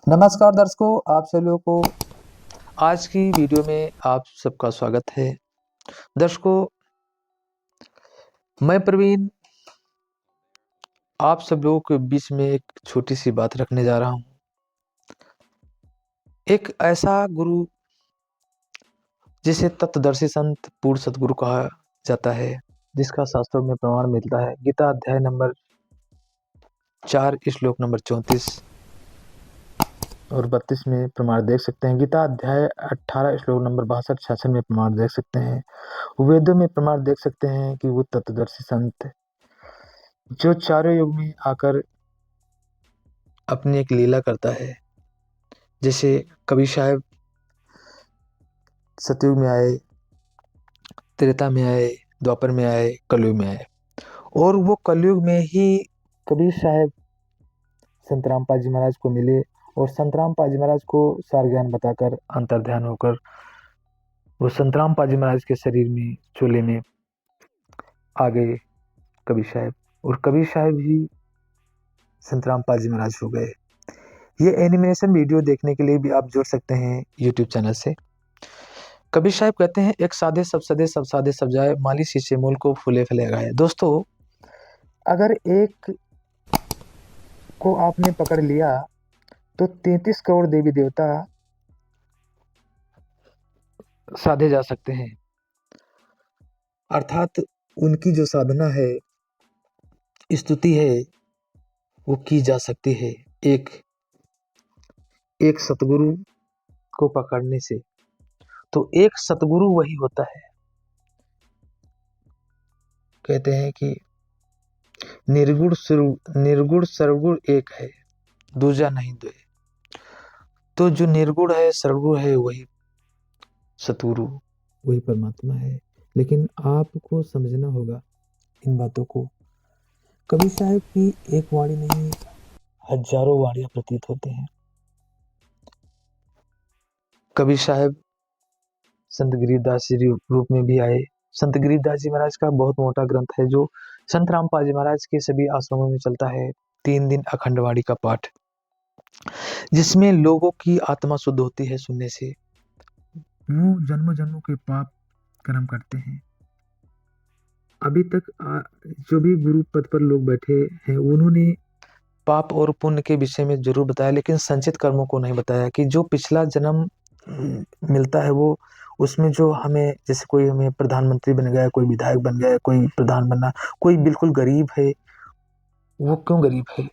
नमस्कार दर्शकों, आप सभी लोगों को आज की वीडियो में आप सबका स्वागत है। दर्शकों, मैं प्रवीण आप सब लोगों के बीच में एक छोटी सी बात रखने जा रहा हूँ। एक ऐसा गुरु जिसे तत्वदर्शी संत पूर्ण सतगुरु कहा जाता है, जिसका शास्त्रों में प्रमाण मिलता है। गीता अध्याय नंबर 4 श्लोक नंबर 34 और 32 में प्रमाण देख सकते हैं। गीता अध्याय 18 श्लोक नंबर 62-66 में प्रमाण देख सकते हैं। वेदों में प्रमाण देख सकते हैं कि वो तत्वदर्शी संत जो चारों युग में आकर अपनी एक लीला करता है। जैसे कबीर साहब सतयुग में आए, त्रेता में आए, द्वापर में आए, कलयुग में आए, और वो कलयुग में ही कबीर साहब संत रामपाल जी महाराज को मिले और संत रामपाल जी महाराज को सार ज्ञान बताकर अंतर्ध्यान होकर वो संत रामपाल जी महाराज के शरीर में, चोले में आ गए कबीर साहब, और कबीर साहब ही संत रामपाल जी महाराज हो गए। ये एनिमेशन वीडियो देखने के लिए भी आप जुड़ सकते हैं यूट्यूब चैनल से। कबीर साहब कहते हैं, एक साधे सब सदे, सब साधे सब जाए, माली शीशे मूल को फूले फले गाए। दोस्तों, अगर एक को आपने पकड़ लिया तो 33 करोड़ देवी देवता साधे जा सकते हैं। अर्थात उनकी जो साधना है, स्तुति है, वो की जा सकती है एक एक सतगुरु को पकड़ने से। तो एक सतगुरु वही होता है, कहते हैं कि निर्गुण सर्वगुण एक है, दूजा नहीं द्वे। तो जो निर्गुण है, सर्वगुण है, वही सतगुरु, वही परमात्मा है। लेकिन आपको समझना होगा इन बातों को। कबीर साहब की एक वाणी नहीं, हजारों वाणियां प्रतीत होते हैं। कबीर साहब संत गिरिदास जी रूप में भी आए। संत गिरिदास जी महाराज का बहुत मोटा ग्रंथ है, जो संत रामपाल जी महाराज के सभी आश्रमों में चलता है। 3 दिन अखंड वाणी का पाठ, जिसमें लोगों की आत्मा शुद्ध होती है सुनने से। वो जन्मों जन्मों के पाप कर्म करते हैं। अभी तक जो भी गुरु पद पर लोग बैठे हैं, उन्होंने पाप और पुण्य के विषय में जरूर बताया, लेकिन संचित कर्मों को नहीं बताया कि जो पिछला जन्म मिलता है, वो उसमें जो हमें, जैसे कोई हमें प्रधानमंत्री बन गया, कोई विधायक बन गया, कोई प्रधान बना, कोई बिल्कुल गरीब है, वो क्यों गरीब है?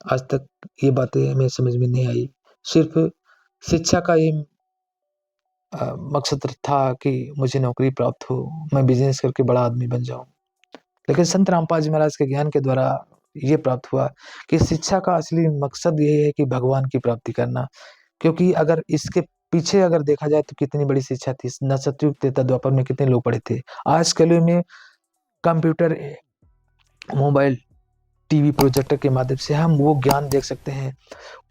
आज तक ये बातें हमें समझ में नहीं आई। सिर्फ शिक्षा का ये मकसद था कि मुझे नौकरी प्राप्त हो, मैं बिजनेस करके बड़ा आदमी बन जाऊं। लेकिन संत रामपाल जी महाराज के ज्ञान के द्वारा ये प्राप्त हुआ कि शिक्षा का असली मकसद ये है कि भगवान की प्राप्ति करना। क्योंकि अगर इसके पीछे अगर देखा जाए तो कितनी बड़ी शिक्षा थी। न सतयुग त्रेता द्वापर में कितने लोग पढ़े थे। आज कलयुग में कंप्यूटर, मोबाइल, टीवी, प्रोजेक्टर के माध्यम से हम वो ज्ञान देख सकते हैं।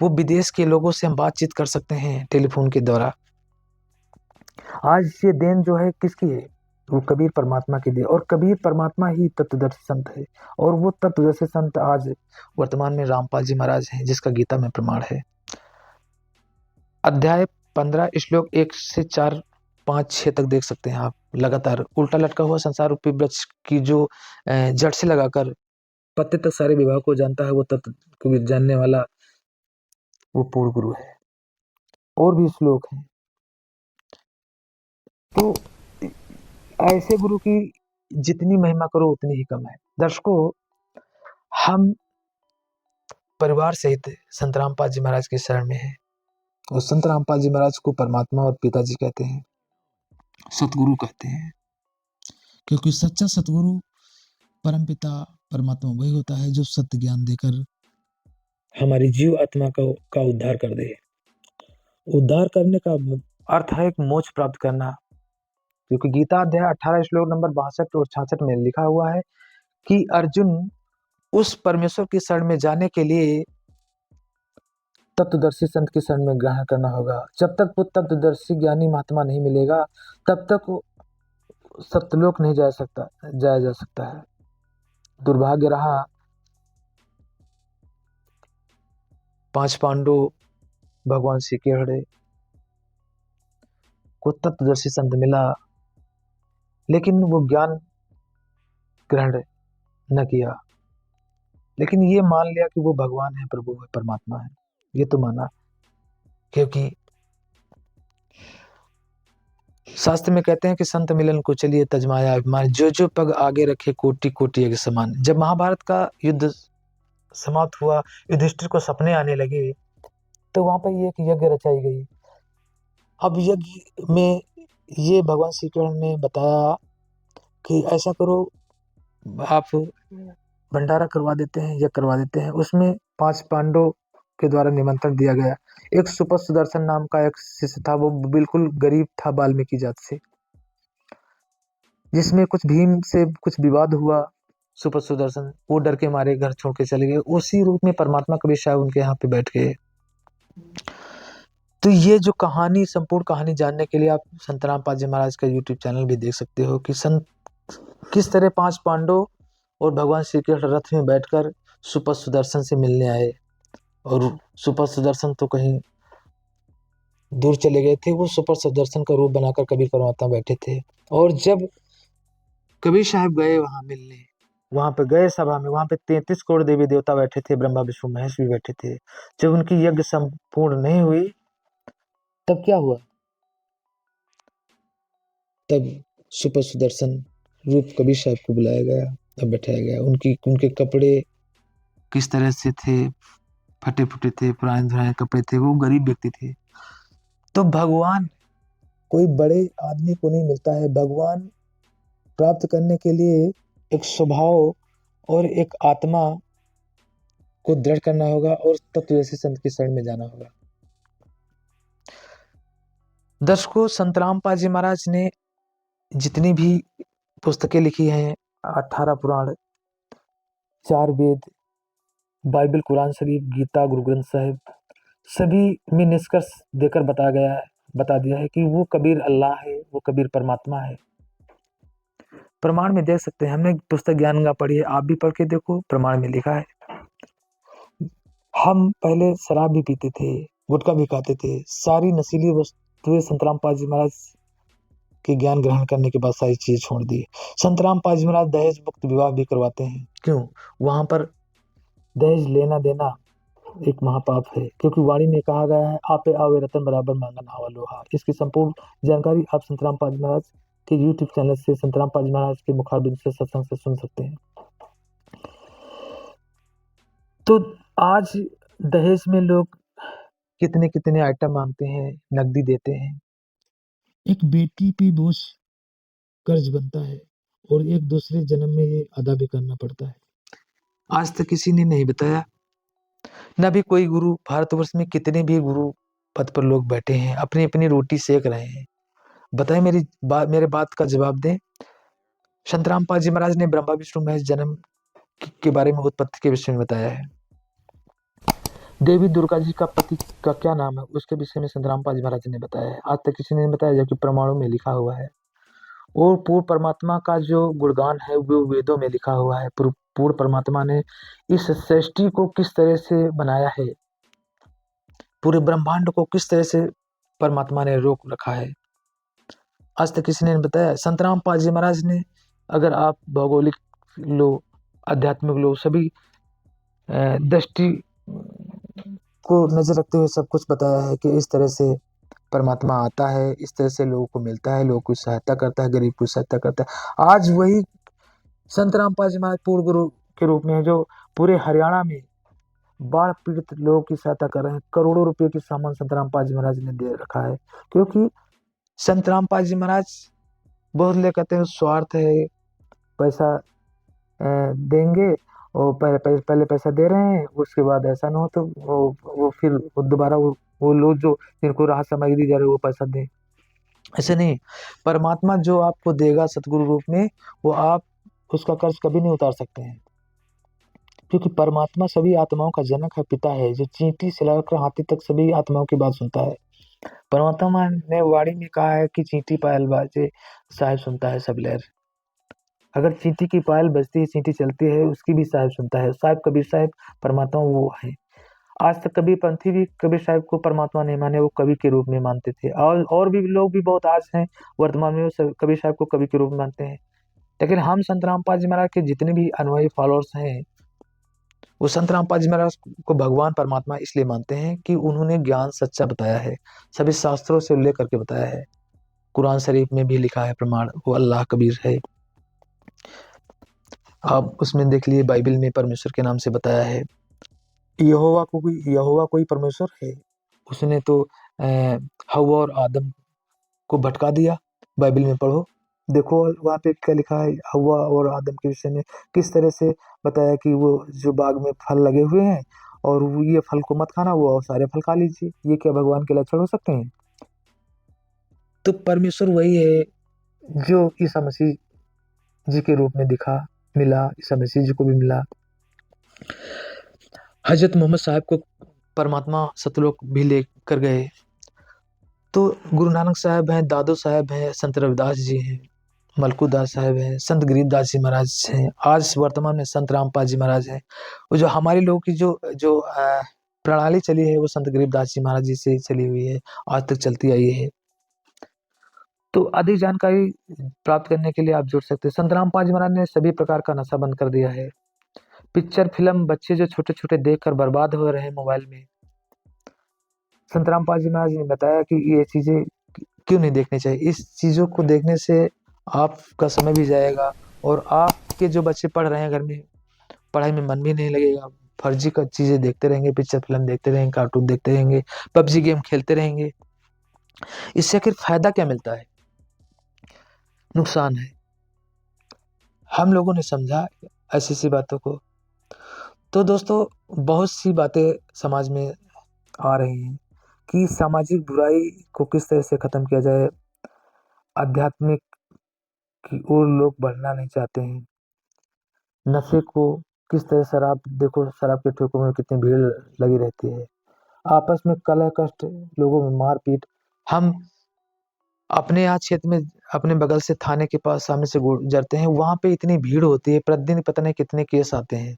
वो विदेश के लोगों से हम बातचीत कर सकते हैं टेलीफोन के द्वारा। आज ये देन जो है किसकी है? वो कबीर परमात्मा की दी, और कबीर परमात्मा ही तत्वदर्शी संत है। और वो तत्वदर्शी संत आज वर्तमान में रामपाल जी महाराज हैं, जिसका गीता में प्रमाण है। अध्याय 15 श्लोक 1 से 4, 5, 6 तक देख सकते हैं आप। लगातार उल्टा लटका हुआ संसार रूपी वृक्ष की जो जड़ से लगाकर पत्ते तक सारे विभाग को जानता है, वो तत्व को जानने वाला वो पूर्ण गुरु है। और भी श्लोक हैं। तो ऐसे गुरु की जितनी महिमा करो उतनी ही कम है। दर्शकों, हम परिवार सहित संत रामपाल जी महाराज के शरण में हैं, और संत रामपाल जी महाराज को परमात्मा और पिताजी कहते हैं, सतगुरु कहते हैं। क्योंकि सच्चा सतगुरु, परम पिता, परमात्मा वही होता है जो सत्य ज्ञान देकर हमारी जीव आत्मा का उद्धार कर दे। उद्धार करने का अर्थ है एक मोक्ष प्राप्त करना। क्योंकि गीता अध्याय 18 श्लोक नंबर 62 और 66 में लिखा हुआ है कि अर्जुन, उस परमेश्वर की शरण में जाने के लिए तत्वदर्शी संत की शरण में ग्रहण करना होगा। जब तक वो तत्वदर्शी ज्ञानी महात्मा नहीं मिलेगा, तब तक सत्यलोक नहीं जाया जा सकता है। दुर्भाग्य रहा 5 पांडव भगवान श्री कृष्ण को तत्वदर्शी संत मिला, लेकिन वो ज्ञान ग्रहण न किया, लेकिन ये मान लिया कि वो भगवान है, प्रभु है, परमात्मा है, ये तो माना। क्योंकि शास्त्र में कहते हैं कि संत मिलन को चलिए तजमाया अभिमान, जो जो पग आगे रखे कोटि कोटि यज्ञ समान। जब महाभारत का युद्ध समाप्त हुआ, युधिष्ठिर को सपने आने लगे, तो वहां पर एक यज्ञ रचाई गई। अब यज्ञ में ये भगवान श्री कृष्ण ने बताया कि ऐसा करो, आप भंडारा करवा देते हैं या करवा देते हैं। उसमें 5 पांडव के द्वारा निमंत्रण दिया गया। एक सुपथ सुदर्शन नाम का एक शिष्य था, वो बिल्कुल गरीब था वाल्मीकि जात से, जिसमें कुछ भीम से कुछ विवाद हुआ। सुपथ सुदर्शन वो डर के मारे घर छोड़ के चले गए। उसी रूप में परमात्मा कबीर साहब उनके यहाँ पे बैठ गए। तो ये जो कहानी, संपूर्ण कहानी जानने के लिए आप संत रामपाल जी महाराज का यूट्यूब चैनल भी देख सकते हो कि संत किस तरह 5 पांडव और भगवान श्री कृष्ण रथ में बैठकर सुपथ सुदर्शन से मिलने आए। और सुपथ सुदर्शन तो कहीं दूर चले गए थे, वो सुपथ सुदर्शन का रूप बनाकर कबीर परमात्मा बैठे थे। और जब कबीर साहब गए वहां मिलने, वहां पे गए सभा में, वहां पे 33 करोड़ देवी देवता बैठे थे, ब्रह्मा विष्णु महेश भी बैठे थे। जब उनकी यज्ञ संपूर्ण नहीं हुई, तब क्या हुआ? तब सुपथ सुदर्शन रूप कबीर साहब को बुलाया गया और बैठाया गया। उनके कपड़े किस तरह से थे, फटे फुटे थे, पुराने धुराने कपड़े थे, वो गरीब व्यक्ति थे। तो भगवान कोई बड़े आदमी को नहीं मिलता है, भगवान प्राप्त करने के लिए एक स्वभाव और एक आत्मा को दृढ़ करना होगा और तत्वदर्शी संत की शरण में जाना होगा। दर्शकों, संत रामपाल जी महाराज ने जितनी भी पुस्तकें लिखी हैं, 18 पुराण, 4 वेद, बाइबल, कुरान शरीफ, गीता, गुरु ग्रंथ साहिब, सभी में निष्कर्ष देकर बता दिया है कि वो कबीर अल्लाह है, वो कबीर परमात्मा है। प्रमाण में देख सकते हैं, हमने पुस्तक ज्ञान गंगा पढ़ी है, आप भी पढ़ के देखो, प्रमाण में लिखा है। हम पहले शराब भी पीते थे, गुटखा भी खाते थे, सारी नशीली वस्तुएं संत रामपाल जी महाराज के ज्ञान ग्रहण करने के बाद सारी चीजें छोड़ दी। संत रामपाल जी महाराज दहेज मुक्त विवाह भी करवाते हैं। क्यों? वहां पर दहेज लेना देना एक महापाप है, क्योंकि वाणी में कहा गया है, आपे आवे रतन बराबर मांगन आवा लोहा। इसकी संपूर्ण जानकारी आप संत रामपाल जी महाराज के यूट्यूब चैनल से, संत रामपाल जी महाराज के मुखारबिंद से, सत्संग से सुन सकते हैं। तो आज दहेज में लोग कितने कितने आइटम मांगते हैं, नकदी देते हैं। एक बेटी पे बोझ कर्ज बनता है और एक दूसरे जन्म में ये अदा भी करना पड़ता है। आज तक किसी ने नहीं बताया, न भी कोई गुरु। भारतवर्ष में कितने भी गुरु पद पर लोग बैठे हैं, अपनी अपनी रोटी सेक रहे हैं। बताएं, मेरे बात का जवाब दें। संत रामपाल जी महाराज ने ब्रह्मा विष्णु महेश जन्म के बारे में, उत्पत्ति के विषय में बताया है। देवी दुर्गा जी का पति का क्या नाम है, उसके विषय में संत रामपाल जी महाराज ने बताया है। आज तक किसी ने नहीं बताया, जबकि प्रमाणों में लिखा हुआ है। और पूर्ण परमात्मा का जो गुणगान है वो वेदों में लिखा हुआ है। पूर्ण परमात्मा ने इस सृष्टि को किस तरह से बनाया है, पूरे ब्रह्मांड को किस तरह से परमात्मा ने रोक रखा है, आज तक किसी ने नहीं बताया। संत रामपाल जी महाराज ने, अगर आप भौगोलिक लो, आध्यात्मिक लो, सभी दृष्टि को नजर रखते हुए सब कुछ बताया है कि इस तरह से परमात्मा आता है, इस तरह से लोगों को मिलता है, लोगों की सहायता करता है, गरीब की सहायता करता है। आज वही संत रामपाल जी महाराज पूर्ण गुरु के रूप में है, जो पूरे हरियाणा में बाढ़ पीड़ित लोगों की सहायता कर रहे हैं। करोड़ों रुपए की सामान संत रामपाल जी महाराज ने दे रखा है, क्योंकि संत रामपाल जी महाराज बहुत लोग कहते हैं स्वार्थ है, पैसा देंगे और पहले पैसा दे रहे हैं, उसके बाद ऐसा ना हो तो वो फिर दोबारा वो लोग जो जिनको राहत सामग्री दी जा रही है वो पैसा दें। ऐसे नहीं, परमात्मा जो आपको देगा सतगुरु रूप में, वो आप उसका कर्ज कभी नहीं उतार सकते हैं, क्योंकि परमात्मा सभी आत्माओं का जनक है, पिता है, जो चींटी से लेकर हाथी तक सभी आत्माओं की बात सुनता है। परमात्मा ने वाणी में कहा है कि चींटी पायल बाजे साहिब सुनता है सब लहर। अगर चींटी की पायल बजती है, चींटी चलती है, उसकी भी साहिब सुनता है। साहिब कबीर साहिब परमात्मा वो है। आज तक कबीर पंथी भी कबीर साहब को परमात्मा नहीं माने, वो कवि के रूप में मानते थे। और भी लोग भी बहुत आज हैं वर्तमान में, वो कबीर साहब को कवि के रूप में मानते हैं। लेकिन हम संत रामपाल जी महाराज के जितने भी अनुयायी फॉलोअर्स हैं, वो संत रामपाल जी महाराज को भगवान परमात्मा इसलिए मानते हैं कि उन्होंने ज्ञान सच्चा बताया है, सभी शास्त्रों से उल्लेख करके बताया है। कुरान शरीफ में भी लिखा है प्रमाण, वो अल्लाह कबीर है। आप उसमें देख लिए, बाइबल में परमेश्वर के नाम से बताया है। यहोवा कोई परमेश्वर है, उसने तो हव्वा और आदम को भटका दिया। बाइबल में पढ़ो, देखो वहाँ पे क्या लिखा है हव्वा और आदम के विषय में, किस तरह से बताया कि वो जो बाग में फल लगे हुए हैं और ये फल को मत खाना, वो सारे फल खा लीजिए। ये क्या भगवान के लक्षण हो सकते हैं? तो परमेश्वर वही है जो ईसा मसीह जी के रूप में मिला, ईसा मसीह जी को भी मिला। हजरत मोहम्मद साहब को परमात्मा सतलोक भी लेकर गए। तो गुरु नानक साहब हैं, दादू साहब हैं, संत रविदास जी हैं, मलकुदास साहब हैं, संत गरीबदास जी महाराज हैं, आज वर्तमान में संत रामपाल जी महाराज हैं। वो जो हमारे लोगों की जो जो प्रणाली चली है, वो संत गरीबदास जी महाराज जी से चली हुई है, आज तक चलती आई है। तो अधिक जानकारी प्राप्त करने के लिए आप जुड़ सकते हैं। संत रामपाल जी महाराज ने सभी प्रकार का नशा बंद कर दिया है। पिक्चर फिल्म बच्चे जो छोटे छोटे देखकर बर्बाद हो रहे हैं मोबाइल में, संत रामपाल जी महाराज ने बताया कि ये चीजें क्यों नहीं देखनी चाहिए। इस चीजों को देखने से आपका समय भी जाएगा और आपके जो बच्चे पढ़ रहे हैं घर में, पढ़ाई में मन भी नहीं लगेगा। फर्जी का चीजें देखते रहेंगे, पिक्चर फिल्म देखते रहेंगे, कार्टून देखते रहेंगे, पबजी गेम खेलते रहेंगे। इससे आखिर फायदा क्या मिलता है? नुकसान है। हम लोगों ने समझा ऐसी सी बातों को। तो दोस्तों, बहुत सी बातें समाज में आ रही हैं कि सामाजिक बुराई को किस तरह से खत्म किया जाए, आध्यात्मिक की ओर लोग बढ़ना नहीं चाहते हैं। नशे को किस तरह, शराब देखो, शराब के ठेकों में कितनी भीड़ लगी रहती है, आपस में कलह कष्ट, लोगों में मारपीट। हम अपने यहाँ क्षेत्र में, अपने बगल से थाने के पास सामने से गुजरते हैं, वहां पे इतनी भीड़ होती है, प्रतिदिन पता नहीं कितने केस आते हैं,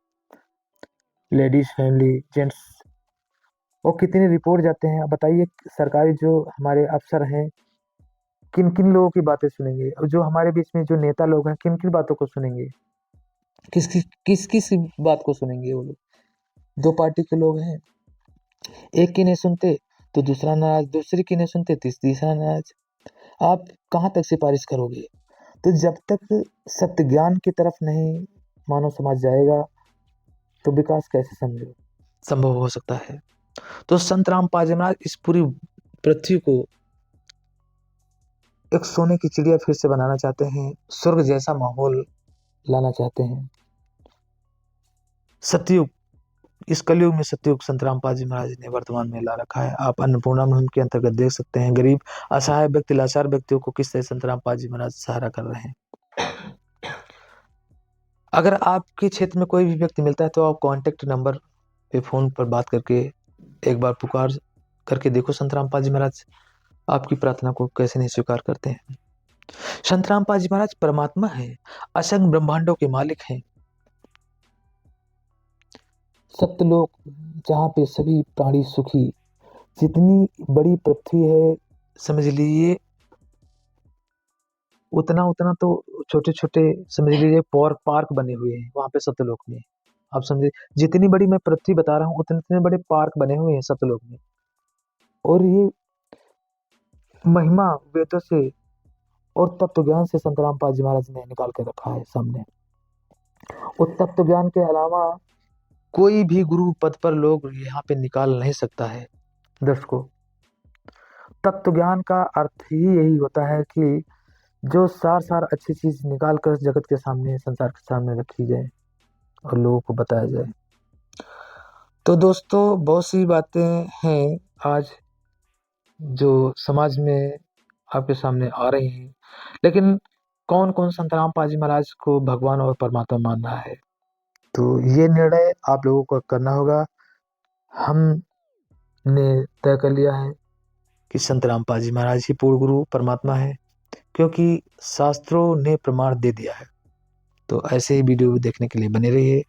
लेडीज फैमिली जेंट्स, और कितनी रिपोर्ट जाते हैं। अब बताइए, सरकारी जो हमारे अफसर हैं किन किन लोगों की बातें सुनेंगे, और जो हमारे बीच में जो नेता लोग हैं किन किन बातों को सुनेंगे, किस किस बात को सुनेंगे वो लोग। दो पार्टी के लोग हैं, एक की नहीं सुनते तो दूसरा नाराज, दूसरे की नहीं सुनते तीसरा नाराज। आप कहाँ तक सिफारिश करोगे? तो जब तक सत्य ज्ञान की तरफ नहीं मानव समाज जाएगा, तो विकास कैसे संभव हो सकता है? तो संत रामपाल जी महाराज इस पूरी पृथ्वी को एक सोने की चिड़िया फिर से बनाना चाहते हैं, स्वर्ग जैसा माहौल लाना चाहते हैं। सतयुग, इस कलयुग में सतयुग संत रामपाल जी महाराज ने वर्तमान में ला रखा है। आप अन्नपूर्णा मुहिम के अंतर्गत देख सकते हैं, गरीब असहाय व्यक्ति, लाचार व्यक्तियों को किस तरह संत रामपाल जी महाराज सहारा कर रहे हैं। अगर आपके क्षेत्र में कोई भी व्यक्ति मिलता है तो आप कांटेक्ट नंबर पे फोन पर बात करके एक बार पुकार करके देखो, संत रामपाल जी महाराज आपकी प्रार्थना को कैसे नहीं स्वीकार करते हैं। संत रामपाल जी महाराज परमात्मा है, असंख्य ब्रह्मांडों के मालिक हैं। सत्यलोक, जहाँ पे सभी प्राणी सुखी, जितनी बड़ी पृथ्वी है समझ लीजिए, उतना उतना तो छोटे छोटे समझ लीजिए पार्क बने हुए हैं वहां पे सत्यलोक में। आप समझे, जितनी बड़ी मैं पृथ्वी बता रहा हूँ उतने उतने बड़े पार्क बने हुए हैं सत्यलोक में। और ये महिमा वेदों से और तत्व ज्ञान से संत रामपाल जी महाराज ने निकाल के रखा है सामने। और तत्व ज्ञान के अलावा कोई भी गुरु पद पर लोग यहाँ पे निकाल नहीं सकता है। दर्शकों, तत्व ज्ञान का अर्थ ही यही होता है कि जो सार सार अच्छी चीज निकाल कर जगत के सामने, संसार के सामने रखी जाए और लोगों को बताया जाए। तो दोस्तों, बहुत सी बातें हैं आज जो समाज में आपके सामने आ रही हैं, लेकिन कौन कौन संत रामपाल जी महाराज को भगवान और परमात्मा मान रहा है, तो ये निर्णय आप लोगों को करना होगा। हमने तय कर लिया है कि संत रामपाल जी महाराज ही पूर्ण गुरु परमात्मा है, क्योंकि शास्त्रों ने प्रमाण दे दिया है। तो ऐसे ही वीडियो देखने के लिए बने रहिए।